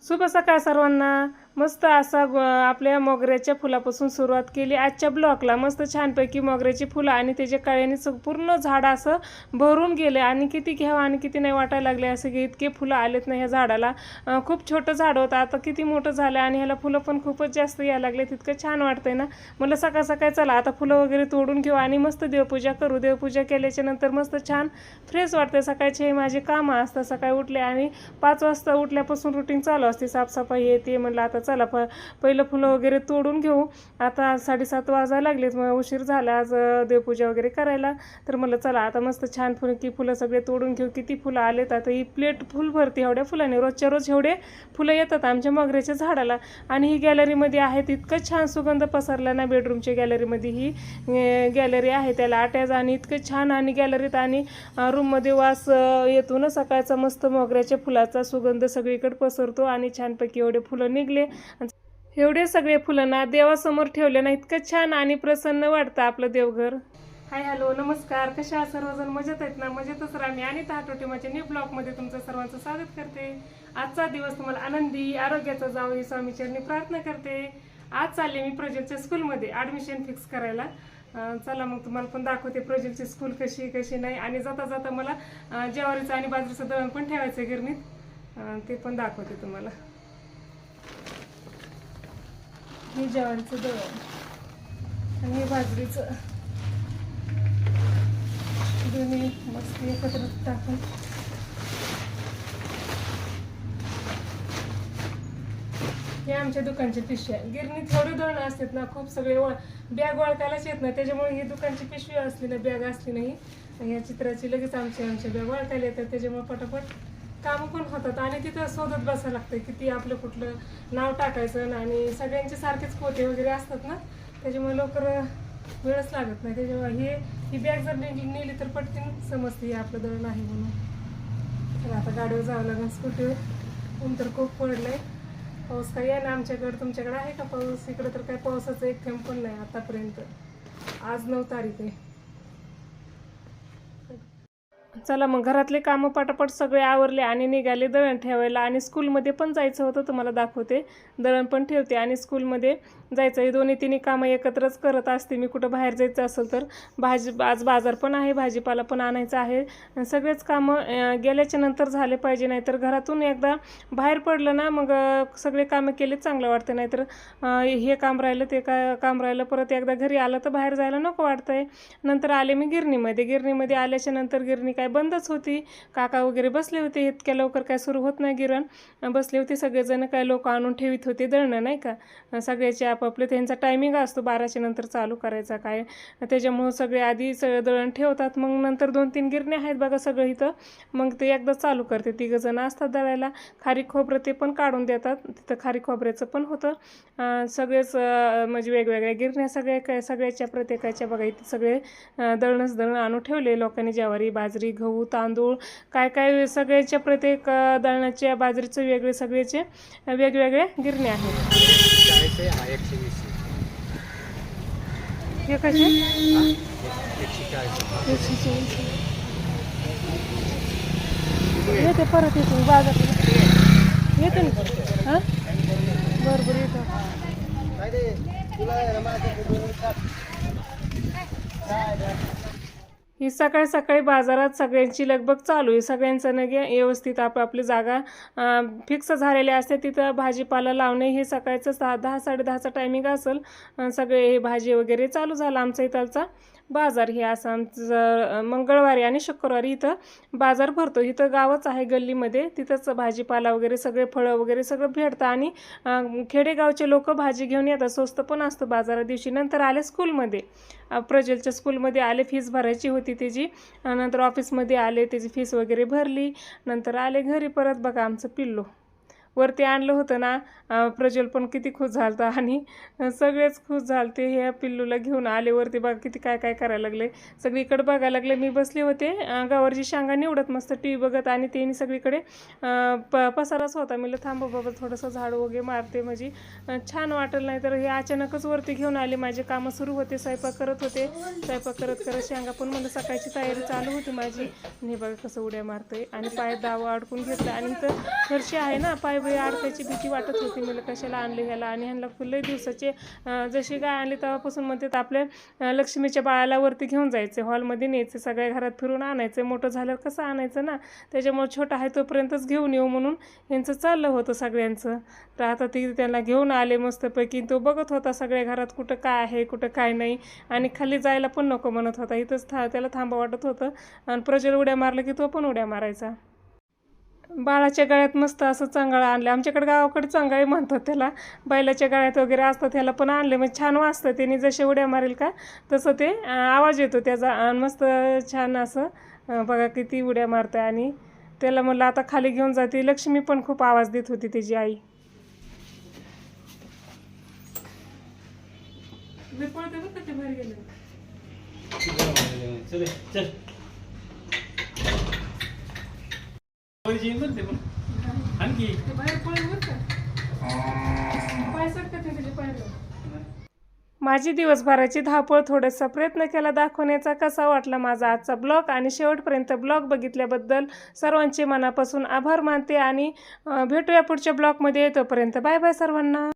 शुभ सकाळ सर्वांना। मस्त असा आपल्या मोगऱ्याच्या फुलापासून सुरुवात केली आजच्या ब्लॉगला। मस्त छानपैकी मोगऱ्याची फुलं आणि त्याचे कळ्यांनी पूर्ण झाड असं भरून गेले आणि किती घ्यावं आणि किती नाही वाटायला लागले असे की इतके फुलं आलेत ना ह्या झाडाला। खूप छोटं झाड होतं, आता किती मोठं झालं आणि ह्याला फुलं पण खूपच जास्त यायला लागले। इतकं छान वाटतंय ना। मला सकाळ सकाळी चला आता फुलं वगैरे तोडून घेऊ आणि मस्त देवपूजा करू। देवपूजा केल्याच्या नंतर मस्त छान फ्रेश वाटते। सकाळचे माझे कामं असतात, सकाळी उठले आणि 5 वाजता उठल्यापासून रुटीन चालू असते, साफसफाई येते। म्हणलं आता चला पहिलं फुलं वगैरे तोडून घेऊ। आता 7:30 वाजायला लागलेत, मग उशीर झाला आज देवपूजा वगैरे करायला। तर म्हणलं चला आता मस्त छान फुलं सगळे तोडून घेऊ। किती फुलं आलेत, आता ही प्लेट फुल भरते एवढ्या फुलाने। रोजच्या रोज एवढे फुलं येतात आमच्या मोगऱ्याच्या झाडाला। आणि ही गॅलरीमध्ये आहेत, इतकं छान सुगंध पसरला ना। बेडरूमच्या गॅलरीमध्ये ही गॅलरी आहे, त्याला अटॅच आणि इतकं छान आणि गॅलरीत आणि रूममध्ये वास येतो ना सकाळचा। मस्त मोगऱ्याच्या फुलाचा सुगंध सगळीकडे पसरतो आणि छानपैकी एवढे फुलं निघले। एवढे सगळे फुलं ना देवासमोर ठेवले ना इतकं छान आणि प्रसन्न वाटतं आपलं देवघर। हाय हॅलो नमस्कार, कशा आहात सर्वजण? मजेत आहेत ना? मजेतच राहा। मी अनिता हाटोटी माझ्या न्यू ब्लॉगमध्ये तुमचं सर्वांचं स्वागत करते। आजचा दिवस तुम्हाला आनंदी आरोग्याचा जावो ही स्वामीचरणी प्रार्थना करते। आज चालले मी प्रज्वलच्या स्कूलमध्ये ॲडमिशन फिक्स करायला। चला मग तुम्हाला पण दाखवते प्रज्वलची स्कूल कशी नाही। आणि जाता जाता मला ज्वारीचं आणि बाजरीचं दळण पण ठेवायचं आहे गिरणीत, ते पण दाखवते तुम्हाला। हे ज्वारीचं दळण आणि हे बाजरीचं दोन्ही मस्त एकत्र टाकून हे आमच्या दुकानची पिशवी आहे। गिरणीत थोडे दळण असतात ना, खूप सगळे बॅग वळकायलाच येत नाही, त्याच्यामुळे ही दुकानची पिशवी असली ना, बॅग असली नाही या चित्राची लगेच आमच्या बॅग वळकायला येतात। त्याच्यामुळे पटापट कामं पण होतात आणि तिथं शोधत बसायला लागतं किती आपलं कुठलं नाव टाकायचं। आणि सगळ्यांचे सारखेच पोते वगैरे असतात ना, त्याच्यामुळे लवकर वेळच लागत नाही। त्याच्यामुळे ही बॅग जर नेली तर पटकन समजते आपलं दळण आहे म्हणून। तर आता गाडीवर जावं लागेल, स्कूटीवर। ऊन तर खूप पडलंय, पाऊस काही आहे ना आमच्याकडं। तुमच्याकडे आहे का पाऊस? इकडं तर काही पावसाचं एक थेंब पण नाही आतापर्यंत। आज 9 तारीख आहे। चला मग घरातले कामं पटापट सगळे आवरले आणि निघाले दळण ठेवायला। आणि स्कूलमध्ये पण जायचं होतं, तुम्हाला दाखवते। दळण पण ठेवते आणि स्कूलमध्ये जायचं, हे दोन्ही तिन्ही कामं एकत्रच करत असते मी। कुठं बाहेर जायचं असेल तर आज बाजार पण आहे, भाजीपाला पण आणायचं आहे। सगळेच कामं गेल्याच्या नंतर झाले पाहिजे, नाहीतर घरातून एकदा बाहेर पडलं ना मग सगळे कामं केले चांगलं वाटतं। नाहीतर हे काम राहिलं ते काम राहिलं, परत एकदा घरी आलं तर बाहेर जायला नको वाटतंय। नंतर आले मी गिरणीमध्ये आल्याच्या नंतर गिरणी काय बंदच होती। काका वगैरे बसले होते, इतक्या लवकर काय सुरू होत नाही गिरण। बसले होते सगळेजण, काय लोक आणून ठेवीत होते दळणं नाही का। सगळ्याचे आपापले त्यांचा टायमिंग असतो 12च्या नंतर चालू करायचा काय, त्याच्यामुळं सगळे आधी दळण ठेवतात। मग नंतर 2-3 गिरण्या आहेत बघा सगळं इथं, मग ते एकदा चालू करते। 3 जण असतात दळायला। खारीक खोबरं ते पण काढून देतात, तिथं खारीक खोबऱ्याचं पण होतं। सगळेच म्हणजे वेगवेगळ्या गिरण्या सगळ्याच्या प्रत्येकाच्या बघा इथे सगळे दळण आणून ठेवले लोकांनी। ज्वारी, बाजरी, गहू, तांदूळ काय सगळ्याच्या प्रत्येक दळणाच्या बाजरीचे वेगळे सगळ्याचे वेगवेगळ्या गिरण्या आहेत। हे कसे 140 येते परत येते बाजारात येते ना। हां बरोबर येतं। ही सकाळी सकाळी बाजारात सगळ्यांची लगबग चालू आहे। सगळ्यांचं नगे व्यवस्थित आपापली जागा फिक्स झालेल्या असते, तिथं भाजीपाला लावणे। हे सकाळचं 10-10:30चा टायमिंग असेल, सगळे हे भाजी वगैरे चालू झाला आमचा इथलचा बाजार। हे असं आमचं मंगळवारी आणि शुक्रवारी इथं बाजार भरतो। इथं गावच आहे गल्लीमध्ये, तिथंच भाजीपाला वगैरे सगळे फळं वगैरे सगळं भेटतं। आणि खेडेगावचे लोक भाजी घेऊन येतात, स्वस्त पण असतं बाजारा दिवशी। नंतर आले स्कूलमध्ये, प्रज्वलच्या स्कूलमध्ये आले, फीस भरायची होती त्याची। नंतर ऑफिसमध्ये आले, त्याची फीस वगैरे भरली। नंतर आले घरी परत। बघा आमचं पिल्लू वरती आणलं होतं ना, प्रज्वल पण किती खुश झालता आणि सगळेच खुश झालते। हे पिल्लूला घेऊन आले वरती, बघा किती काय करायला लागले। सगळीकडे बघायला लागले। मी बसले होते गवारची शेंगा निवडत मस्त टी व्ही बघत, आणि त्यांनी सगळीकडे पसाराच होता। मी थांबा बाबा थोडंसं झाड वगैरे मारते, म्हणजे छान वाटेल। नाही तर हे अचानकच वरती घेऊन आले। माझे कामं सुरू होते, स्वयंपाक करत होते। स्वयंपाक करत शेंगा पण मला सकाळची तयारी चालू होती माझी। हे बघा कसं उड्या मारतंय आणि पाय दावा अडकून घेतला। आणि इथं फरशी आहे ना, पाय वेळ अडकायची भीती वाटत होती. मला कशाला आणले ह्याला, आणि ह्यांना लई दिवसाचे जशी गाय आणली तेव्हापासून म्हणतात आपल्या लक्ष्मीच्या बाळाला वरती घेऊन जायचे, हॉलमध्ये न्यायचे, सगळ्या घरात फिरून आणायचे. मोठं झाल्यावर कसं आणायचं ना, त्याच्यामुळे छोटा आहे तोपर्यंतच घेऊन येऊ म्हणून ह्यांचं चाललं होतं सगळ्यांचं. तर आता ती त्यांना घेऊन आले मस्तपैकी. तो बघत होता सगळ्या घरात कुठं काय आहे कुठं काय नाही, आणि खाली जायला पण नको म्हणत होता. इथंच त्याला थांबा वाटत होतं, आणि प्रज्वल उड्या मारलं की तो पण उड्या मारायचा. बाळाच्या गळ्यात मस्त असं चांगळं आणलं. आमच्याकडे गावाकडे चांगळे म्हणतात त्याला, बैलाच्या गळ्यात वगैरे असतं त्याला पण आणले. म्हणजे छान वाजतं त्याने, जसे उड्या मारेल का तसं ते आवाज येतो त्याचा, आणि मस्त छान असं बघा किती उड्या मारतं. आणि त्याला म्हणलं आता खाली घेऊन जाते. लक्ष्मी पण खूप आवाज देत होती त्याची आई. माझी दिवसभराची धावपळ, थोडासा प्रयत्न केला दाखवण्याचा. कसा वाटला माझा आजचा ब्लॉग, आणि शेवटपर्यंत ब्लॉग बघितल्याबद्दल सर्वांचे मनापासून आभार मानते. आणि भेटूया पुढच्या ब्लॉगमध्ये. तोपर्यंत बाय बाय सर्वांना.